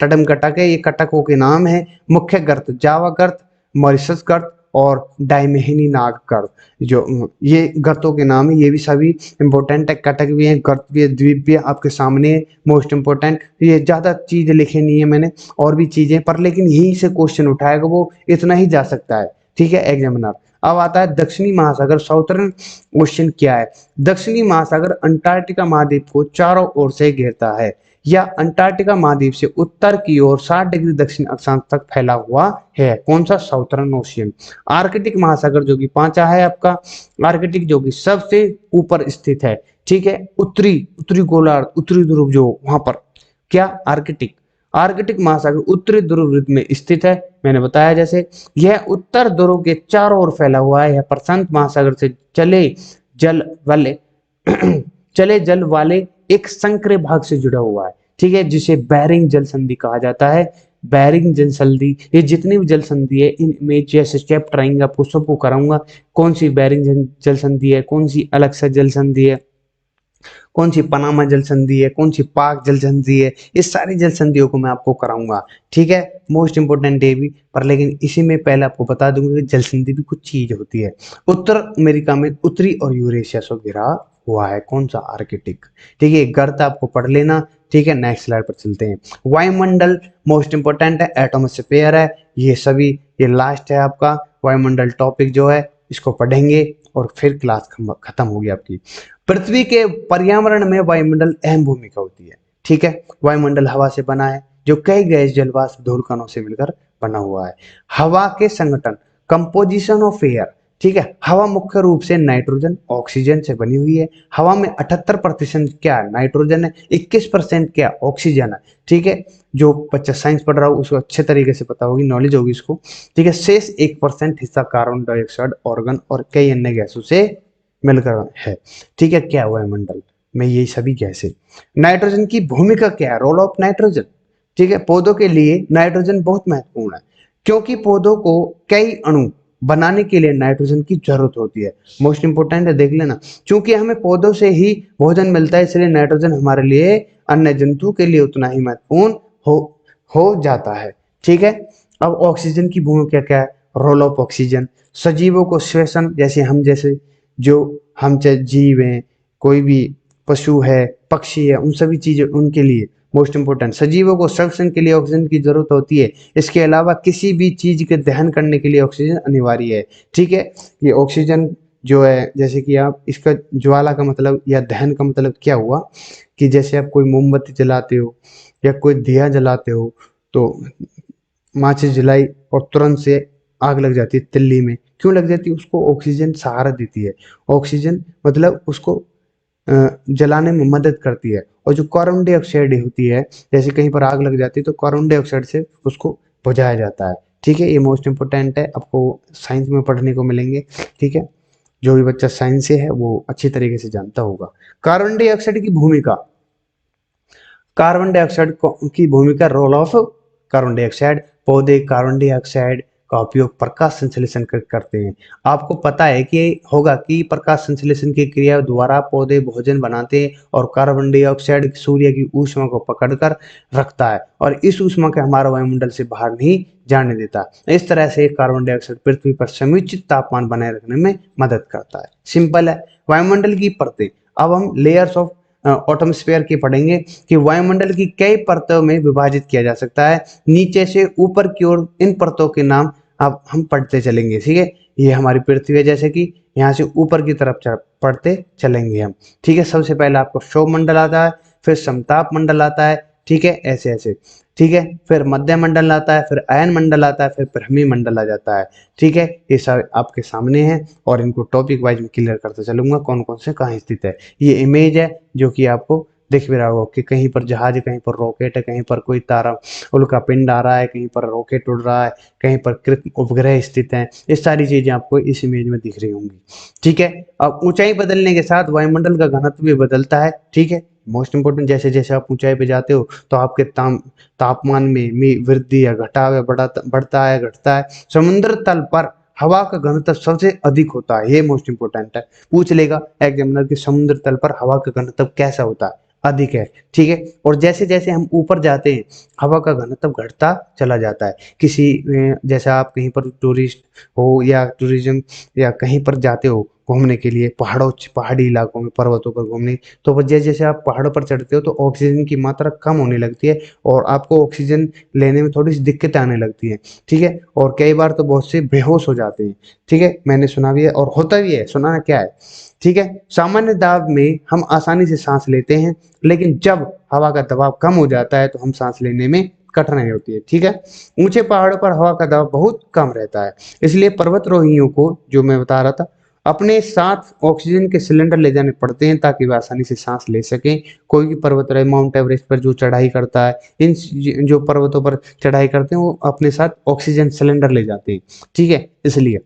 टडम कटक है, ये कटकों के नाम है। मुख्य गर्त जावा गर्त, मॉरिशस गर्त और डायमेहनी नाग गर्त, जो ये गर्तों के नाम है। ये भी सभी इंपॉर्टेंट है, कटक भी है, गर्त भी है, द्वीप भी है आपके सामने मोस्ट इंपॉर्टेंट। ये ज्यादा चीजें लिखी नहीं है मैंने, और भी चीजें पर, लेकिन यहीं से क्वेश्चन उठाएगा वो, इतना ही जा सकता है, ठीक है, एग्जामिनर। अब आता है दक्षिणी महासागर, साउथर्न ओशन क्या है? दक्षिणी महासागर अंटार्कटिका महाद्वीप को चारों ओर से घेरता है। या अंटार्कटिका महाद्वीप से उत्तर की ओर 60 डिग्री दक्षिण अक्षांश तक फैला हुआ है। कौन सा? Southern ocean. आर्कटिक महासागर जो कि 5 है आपका, आर्कटिक जो कि सबसे ऊपर स्थित है, ठीक है, उत्तरी गोलार्ध, उत्तरी ध्रुव जो वहां पर, क्या? आर्कटिक। आर्कटिक महासागर उत्तरी ध्रुव वृत्त में स्थित है, मैंने बताया जैसे। यह उत्तर ध्रुव के चारों ओर फैला हुआ है। यह प्रशांत महासागर से चले जल वाले एक संकरे भाग से जुड़ा हुआ है, ठीक है, जिसे बेरिंग जल संधि कहा जाता है। बेरिंग जल संधि, ये जितनी भी जल संधि है इनमें जैसे चैप्टर आएंगे आपको सबको कराऊंगा, कौन सी बेरिंग जल संधि है, कौन सी अलग से जल संधि है, कौन सी पनामा जल संधि है, कौन सी पाक जल संधि है, ये सारी जल संधियों को मैं आपको कराऊंगा, ठीक है। मोस्ट इंपोर्टेंट है भी, पर लेकिन इसी में पहले आपको बता दूंगा कि जल संधि भी कुछ चीज होती है। उत्तर अमेरिका में उत्तरी और यूरेशिया से घिरा हुआ है, कौन सा? आर्कटिक, ठीक है। गर्त आपको पढ़ लेना, ठीक है। नेक्स्ट स्लाइड पर चलते हैं। वायुमंडल मोस्ट इंपोर्टेंट है, एटमॉस्फेयर है, ये सभी, ये लास्ट है आपका वायुमंडल टॉपिक जो है, इसको पढ़ेंगे और फिर क्लास खत्म होगी आपकी। पृथ्वी के पर्यावरण में वायुमंडल अहम भूमिका होती है, ठीक है। वायुमंडल हवा से बना है जो कई गैस जलवाष्प धूल कणों से मिलकर बना हुआ है। हवा के संगठन, कंपोजिशन ऑफ एयर, ठीक है। हवा मुख्य रूप से नाइट्रोजन ऑक्सीजन से बनी हुई है। हवा में 78% क्या नाइट्रोजन है, 21% क्या ऑक्सीजन है। ठीक है, जो बच्चा साइंस पढ़ रहा हो उसको अच्छे तरीके से पता होगी, नॉलेज होगी इसको। ठीक है, शेष 1% हिस्सा कार्बन डाइऑक्साइड, ऑर्गन और कई अन्य गैसों से मिलकर है। ठीक है, क्या हुआ है मंडल में ये सभी गैसें। नाइट्रोजन की भूमिका क्या है, रोल ऑफ नाइट्रोजन। ठीक है, पौधों के लिए नाइट्रोजन बहुत महत्वपूर्ण है, क्योंकि पौधों को कई अणु बनाने के लिए नाइट्रोजन की जरूरत होती है। मोस्ट इंपोर्टेंट है, देख लेना। क्योंकि हमें पौधों से ही भोजन मिलता है, इसलिए नाइट्रोजन हमारे लिए अन्य जंतु के लिए उतना ही महत्वपूर्ण हो जाता है। ठीक है, अब ऑक्सीजन की भूमिका क्या है, रोल ऑफ ऑक्सीजन। सजीवों को श्वसन, जैसे हम जैसे जो हम चाहे जीव हैं, कोई भी पशु है, पक्षी है, उन सभी चीजें उनके लिए मोस्ट इंपोर्टेंट, सजीवों को श्वसन के लिए ऑक्सीजन की जरूरत होती है। इसके अलावा किसी भी चीज के दहन करने के लिए ऑक्सीजन अनिवार्य है। ठीक है, ये ऑक्सीजन जो है, जैसे कि आप इसका ज्वाला का मतलब या दहन का मतलब क्या हुआ, कि जैसे आप कोई मोमबत्ती जलाते हो या कोई दिया जलाते हो, तो माचिस जलाई और तुरंत से आग लग जाती है तिल्ली में, क्यों लग जाती है, उसको ऑक्सीजन सहारा देती है। ऑक्सीजन मतलब उसको जलाने में मदद करती है। और जो कार्बन डाइऑक्साइड होती है, जैसे कहीं पर आग लग जाती है तो कार्बन डाइऑक्साइड से उसको बुझाया जाता है। ठीक है, ये मोस्ट इंपोर्टेंट है, आपको साइंस में पढ़ने को मिलेंगे। ठीक है, जो भी बच्चा साइंस से है वो अच्छी तरीके से जानता होगा। कार्बन डाइऑक्साइड की भूमिका, कार्बन डाइऑक्साइड की भूमिका, रोल ऑफ कार्बन डाइऑक्साइड। पौधे कार्बन डाइऑक्साइड का उपयोग प्रकाश संश्लेषण करते हैं। आपको पता है कि होगा कि प्रकाश संश्लेषण की क्रिया द्वारा पौधे भोजन बनाते हैं और कार्बन डाइऑक्साइड सूर्य की ऊष्मा को पकड़कर रखता है और इस ऊष्मा के हमारा वायुमंडल से बाहर नहीं जाने देता। इस तरह से कार्बन डाइऑक्साइड पृथ्वी पर समुचित तापमान बनाए रखने में मदद करता है। सिंपल है। वायुमंडल की परतें, अब हम लेयर्स ऑफ एटमॉस्फेयर की पढ़ेंगे कि वायुमंडल की कई परतों में विभाजित किया जा सकता है। नीचे से ऊपर की ओर इन परतों के नाम अब हम पढ़ते चलेंगे। ठीक है, ये हमारी पृथ्वी है, जैसे कि यहाँ से ऊपर की तरफ पढ़ते चलेंगे हम। ठीक है, सबसे पहले आपको क्षोभ मंडल आता है, फिर समताप मंडल आता है। ठीक है, ऐसे ऐसे। ठीक है, फिर मध्य मंडल आता है, फिर अयन मंडल आता है, फिर ब्रह्मी मंडल आ जाता है। ठीक है, ये सब आपके सामने है और इनको टॉपिक वाइज में क्लियर करते चलूंगा कौन कौन से कहाँ स्थित है। ये इमेज है जो कि आपको दिख भी रहा होगा कि कहीं पर जहाज, कहीं पर रॉकेट है, कहीं पर कोई तारा उल्का पिंड आ रहा है, कहीं पर रॉकेट उड़ रहा है, कहीं पर कृत्रिम उपग्रह स्थित हैं। ये सारी चीजें आपको इस इमेज में दिख रही होंगी। ठीक है, अब ऊंचाई बदलने के साथ वायुमंडल का घनत्व भी बदलता है। ठीक है, मोस्ट इंपोर्टेंट, जैसे जैसे आप ऊंचाई पे जाते हो तो आपके तापमान में वृद्धि या घटाव या बढ़ता है घटता है। समुद्र तल पर हवा का घनत्व सबसे अधिक होता है, ये मोस्ट इंपोर्टेंट है, पूछ लेगा एग्जामिनर कि समुद्र तल पर हवा का घनत्व कैसा होता है, अधिक है। ठीक है, और जैसे जैसे हम ऊपर जाते हैं हवा का घनत्व घटता चला जाता है। किसी जैसे आप कहीं पर टूरिस्ट हो या टूरिज्म या कहीं पर जाते हो घूमने के लिए, पहाड़ी इलाकों में, पर्वतों पर घूमने, तो जैसे जैसे आप पहाड़ों पर चढ़ते हो तो ऑक्सीजन की मात्रा कम होने लगती है और आपको ऑक्सीजन लेने में थोड़ी सी दिक्कतें आने लगती हैं। ठीक है, और कई बार तो बहुत से बेहोश हो जाते हैं। ठीक है, मैंने सुना भी है और होता भी है, सुना क्या है। ठीक है, सामान्य दाब में हम आसानी से सांस लेते हैं, लेकिन जब हवा का दबाव कम हो जाता है तो हम सांस लेने में कठिनाई होती है। ठीक है, ऊंचे पहाड़ों पर हवा का दबाव बहुत कम रहता है, इसलिए पर्वतारोहियों को, जो मैं बता रहा था, अपने साथ ऑक्सीजन के सिलेंडर ले जाने पड़ते हैं ताकि वे आसानी से सांस ले सकें। कोई भी पर्वतारोही माउंट एवरेस्ट पर जो चढ़ाई करता है, इन जो पर्वतों पर चढ़ाई करते हैं, वो अपने साथ ऑक्सीजन सिलेंडर ले जाते हैं। ठीक है, इसलिए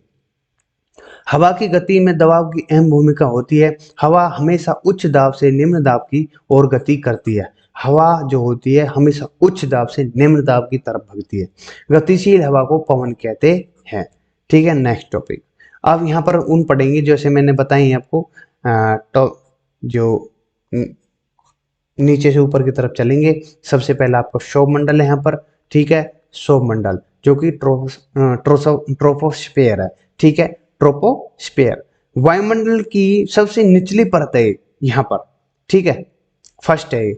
हवा की गति में दबाव की अहम भूमिका होती है। हवा हमेशा उच्च दाब से निम्न दाब की ओर गति करती है। हवा जो होती है हमेशा उच्च दाब से निम्न दाब की तरफ भगती है। गतिशील हवा को पवन कहते हैं। ठीक है, नेक्स्ट टॉपिक। अब यहाँ पर उन पढ़ेंगे जैसे मैंने बताई है आपको। तो जो नीचे से ऊपर की तरफ चलेंगे, सबसे पहला आपको क्षोभ मंडल है यहाँ पर। ठीक है, क्षोभ मंडल जो कि ट्रोपोस्फेयर है। ठीक है, ट्रोपोस्फेयर वायुमंडल की सबसे निचली परत है यहाँ पर। ठीक है, फर्स्ट है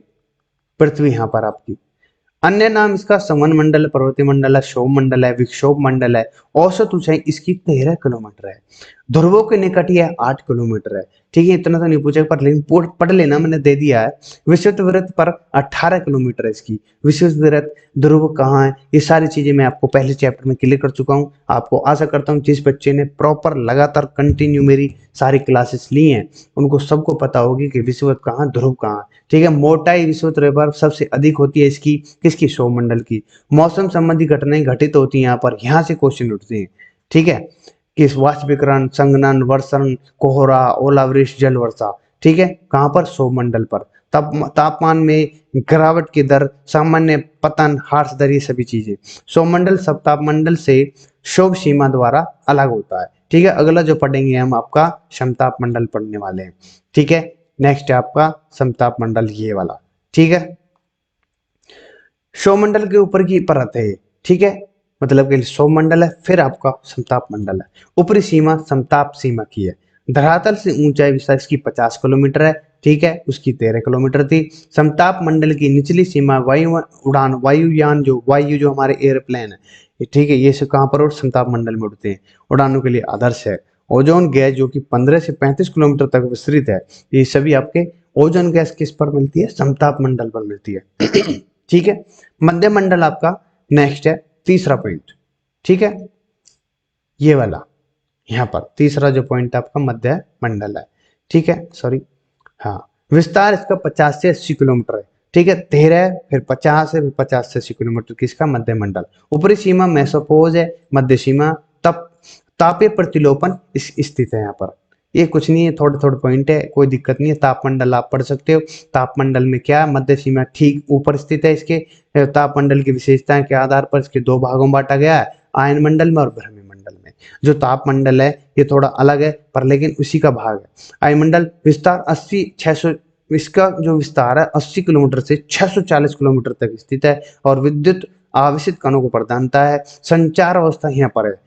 पृथ्वी यहाँ पर आपकी। अन्य नाम इसका संवन मंडल, पर्वतीय मंडल है, क्षोभ मंडल है, विक्षोभ मंडल है। औसत ऊंचाई इसकी 13 किलोमीटर है। ध्रुवों के निकट यह 8 किलोमीटर है। ठीक है, इतना तो नहीं पूछा पर लेकिन पढ़ लेना, मैंने दे दिया है। विषुवत वृत्त पर 18 किलोमीटर है इसकी। विषुवत वृत्त, ध्रुव कहाँ है, ये सारी चीजें मैं आपको पहले चैप्टर में क्लियर कर चुका हूँ। आपको आशा करता हूँ जिस बच्चे ने प्रॉपर लगातार कंटिन्यू मेरी सारी क्लासेस ली हैं उनको सबको पता होगी कि विषुवत कहाँ, ध्रुव कहाँ है। ठीक है, मोटाई विषुवत वृत्त पर सबसे अधिक होती है इसकी, किसकी, सौरमंडल की। मौसम संबंधी घटनाएं घटित होती हैं यहाँ पर, यहाँ से क्वेश्चन उठते हैं। ठीक है, कि वाष्पीकरण, संघनन, वर्षण, कोहरा, ओलावृष्टि, जल वर्षा। ठीक है, कहाँ पर, सौरमंडल पर। तापमान में गिरावट की दर, सामान्य पतन, हार्श दर, ये सभी चीजें। सौरमंडल सप्तापमंडल से क्षोभ सीमा द्वारा अलग होता है। ठीक है, अगला जो पढ़ेंगे हम आपका समताप मंडल पढ़ने वाले हैं। ठीक है, नेक्स्ट है आपका समताप मंडल, ये वाला। ठीक है, सौरमंडल के ऊपर की परत है। ठीक है, मतलब कि सौरमंडल है, फिर आपका समताप मंडल है। ऊपरी सीमा समताप सीमा की है। धरातल से ऊंचाई विस्तार इसकी 50 किलोमीटर है। ठीक है, उसकी 13 किलोमीटर थी। समताप मंडल की निचली सीमा वायु उड़ान, वायुयान, जो हमारे एयरप्लेन है, ठीक है, ये सब कहाँ पर, और समताप मंडल में उड़ते हैं, उड़ानों के लिए आदर्श है। ओजोन गैस जो कि 15 से 35 किलोमीटर तक विस्तृत है, ये सभी आपके ओजोन गैस किस पर मिलती है, समताप मंडल पर मिलती है। ठीक है, मध्य मंडल आपका नेक्स्ट है, तीसरा पॉइंट। ठीक है, ये वाला, यहाँ पर तीसरा जो पॉइंट आपका मध्य मंडल है। ठीक है, सॉरी, हाँ, विस्तार इसका 50 से 80 किलोमीटर है। ठीक है, 13 फिर 50 है, फिर 50 से 80 किलोमीटर किसका, मध्य मंडल। ऊपरी सीमा मेसोपोज है, मध्य सीमा तप तापीय प्रतिलोपन स्थित है यहाँ पर। ये कुछ नहीं है, थोड़े थोड़े पॉइंट है, कोई दिक्कत नहीं है। तापमंडल आप पढ़ सकते हो। तापमंडल में क्या, मध्य सीमा ठीक ऊपर स्थित है इसके। तापमंडल की विशेषताएं के आधार पर इसके दो भागों में बांटा गया है, आयन मंडल में और ब्रह्मी मंडल में। जो तापमंडल है ये थोड़ा अलग है पर लेकिन उसी का भाग है। आयनमंडल विस्तार 80-600, इसका जो विस्तार है 80 किलोमीटर से 640 किलोमीटर तक स्थित है और विद्युत आवेशित कणों को प्रदानता है। संचार अवस्था यहाँ पर है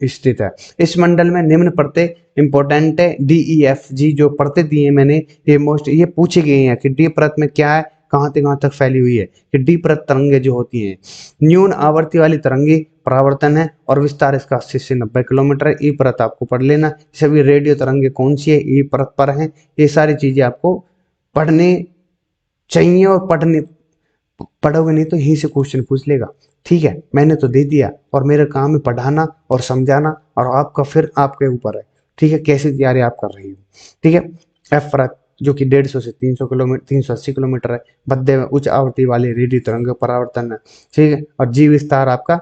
स्थित है। इस मंडल में निम्न परतें इंपॉर्टेंट है, DEFG जो परतें दी है मैंने, ये मोस्ट, ये पूछे गए हैं कि डी परत में क्या है, कहाँ तक फैली हुई है। कि डी परत तरंगे जो होती हैं, न्यून आवृत्ति वाली तरंगे परावर्तन है और विस्तार इसका 80 से 90 किलोमीटर है। ई परत आपको पढ़ लेना, सभी रेडियो तरंगे कौन सी है, ई परत पर है। ये सारी चीजें आपको पढ़ने चाहिए और पढ़ोगे नहीं तो यहीं से क्वेश्चन पूछ लेगा। ठीक है, मैंने तो दे दिया और मेरा काम है पढ़ाना और समझाना, और आपका फिर आपके ऊपर है। ठीक है, कैसी तैयारी आप कर रही हो। ठीक है, एफ परत जो कि 150 से 300 किलोमीटर, 380 किलोमीटर है। मध्य में उच्च आवृत्ति वाले रेडियो तरंग परावर्तन है। ठीक है, और जी विस्तार आपका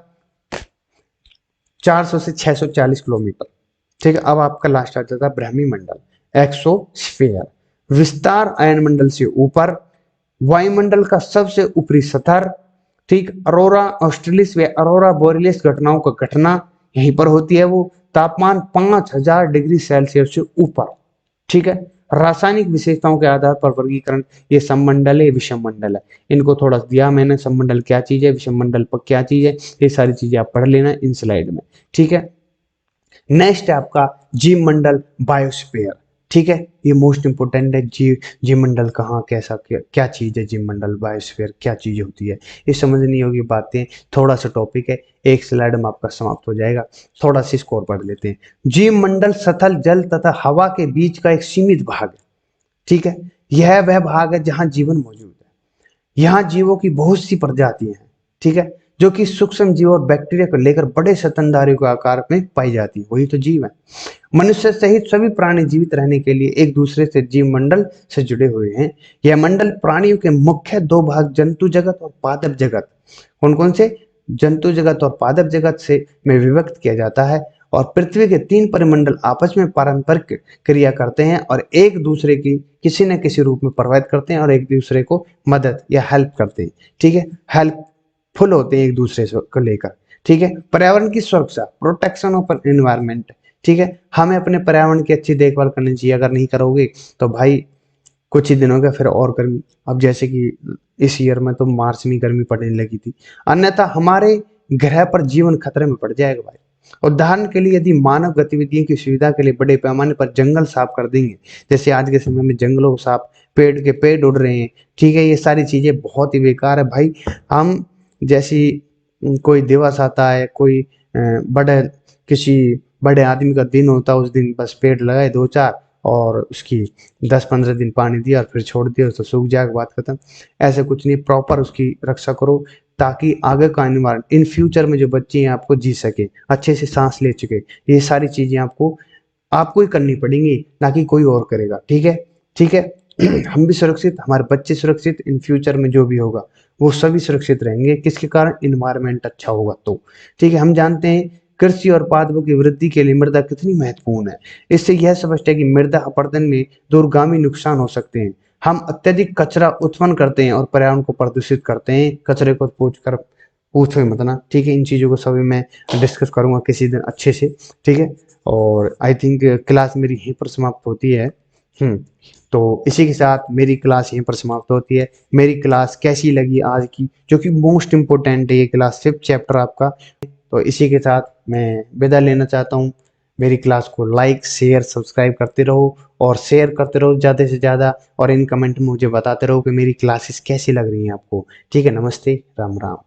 400 से 640 किलोमीटर। ठीक है, अब आपका लास्ट आ जाता है ब्रह्मी मंडल, एक्सोस्फीयर। विस्तार आयन मंडल से ऊपर, वायुमंडल का सबसे ऊपरी स्तर। ठीक, अरोरा ऑस्ट्रेलिस व अरोरा बोरियलिस घटनाओं का घटना यहीं पर होती है। वो तापमान 5000 डिग्री सेल्सियस से ऊपर। ठीक है, रासायनिक विशेषताओं के आधार पर वर्गीकरण, ये सममंडल है, विषम मंडल है। इनको थोड़ा दिया मैंने, सममंडल क्या चीज है, विषम मंडल पर क्या चीज है, ये सारी चीजें आप पढ़ लेना इन स्लाइड में। ठीक है, नेक्स्ट है आपका जीव मंडल, बायोस्फीयर। ठीक है, ये मोस्ट इंपोर्टेंट है। जीव मंडल कहाँ, कैसा, क्या चीज है, जीव मंडल, बायोस्फीयर क्या चीज होती है, ये समझनी होगी बातें। थोड़ा सा टॉपिक है, एक स्लाइड में आपका समाप्त हो जाएगा। थोड़ा सी स्कोर पढ़ लेते हैं। जीव मंडल सतल जल तथा हवा के बीच का एक सीमित भाग है। ठीक है, यह वह भाग है जहां जीवन मौजूद है। यहाँ जीवों की बहुत सी प्रजातियां हैं। ठीक है, जो कि सूक्ष्म जीव और बैक्टीरिया को लेकर बड़े स्तनधारी के आकार में पाई जाती है, वही तो जीव है। मनुष्य सहित सभी प्राणी जीवित रहने के लिए एक दूसरे से जीव मंडल से जुड़े हुए हैं। यह मंडल प्राणियों के मुख्य दो भाग, जंतु जगत और पादप जगत, कौन कौन से, जंतु जगत और पादप जगत से में विभक्त किया जाता है। और पृथ्वी के 3 परिमंडल आपस में पारंपरिक क्रिया करते हैं और एक दूसरे की किसी न किसी रूप में प्रभावित करते हैं और एक दूसरे को मदद या हेल्प करते हैं। ठीक है, हेल्पफुल होते हैं एक दूसरे को लेकर। ठीक है, पर्यावरण की सुरक्षा, प्रोटेक्शन ऑफ एनवायरमेंट। ठीक है, हमें अपने पर्यावरण की अच्छी देखभाल करनी चाहिए। अगर नहीं करोगे तो भाई कुछ ही दिनों के फिर और गर्मी, अब जैसे कि इस ईयर में तो मार्च में गर्मी पड़ने लगी थी, अन्यथा हमारे ग्रह पर जीवन खतरे में पड़ जाएगा भाई। उदाहरण के लिए यदि मानव गतिविधियों की सुविधा के लिए बड़े पैमाने पर जंगल साफ कर देंगे, जैसे आज के समय में जंगलों को साफ, पेड़ के पेड़ उड़ रहे हैं। ठीक है, ये सारी चीजें बहुत ही बेकार है भाई। हम जैसी कोई दिवस आता है, कोई बड़े किसी बड़े आदमी का दिन होता है, उस दिन बस पेड़ लगाए 2-4 और उसकी 10-15 दिन पानी दिया और फिर छोड़ दिया तो सूख जाएगा, बात खत्म। ऐसे कुछ नहीं, प्रॉपर उसकी रक्षा करो ताकि आगे का एनवायरनमेंट इन फ्यूचर में जो बच्चे हैं आपको जी सके, अच्छे से सांस ले चुके। ये सारी चीजें आपको आपको ही करनी पड़ेंगी, ना कि कोई और करेगा। ठीक है, ठीक है। हम भी सुरक्षित, हमारे बच्चे सुरक्षित, इन फ्यूचर में जो भी होगा वो सभी सुरक्षित रहेंगे, किसके कारण? इन्वायरमेंट अच्छा होगा तो। ठीक है, हम जानते हैं कृषि और पादपों की वृद्धि के लिए मृदा कितनी महत्वपूर्ण है। इससे यह स्पष्ट है कि मृदा अपरदन में दूरगामी नुकसान हो सकते हैं। हम अत्यधिक कचरा उत्पन्न करते हैं और पर्यावरण को प्रदूषित करते हैं। कचरे को पूछो ही मत ना। ठीक है, इन चीजों को सभी मैं डिस्कस करूंगा किसी दिन अच्छे से। ठीक है, और आई थिंक क्लास मेरी यहीं पर समाप्त होती है। तो इसी के साथ मेरी क्लास यहीं पर समाप्त होती है। मेरी क्लास कैसी लगी आज की, जो कि मोस्ट इम्पोर्टेंट है ये क्लास, 5th चैप्टर आपका। तो इसी के साथ मैं विदा लेना चाहता हूँ। मेरी क्लास को लाइक शेयर सब्सक्राइब करते रहो और शेयर करते रहो ज़्यादा से ज़्यादा, और इन कमेंट में मुझे बताते रहो कि मेरी क्लासेस कैसी लग रही हैं आपको। ठीक है, नमस्ते, राम राम।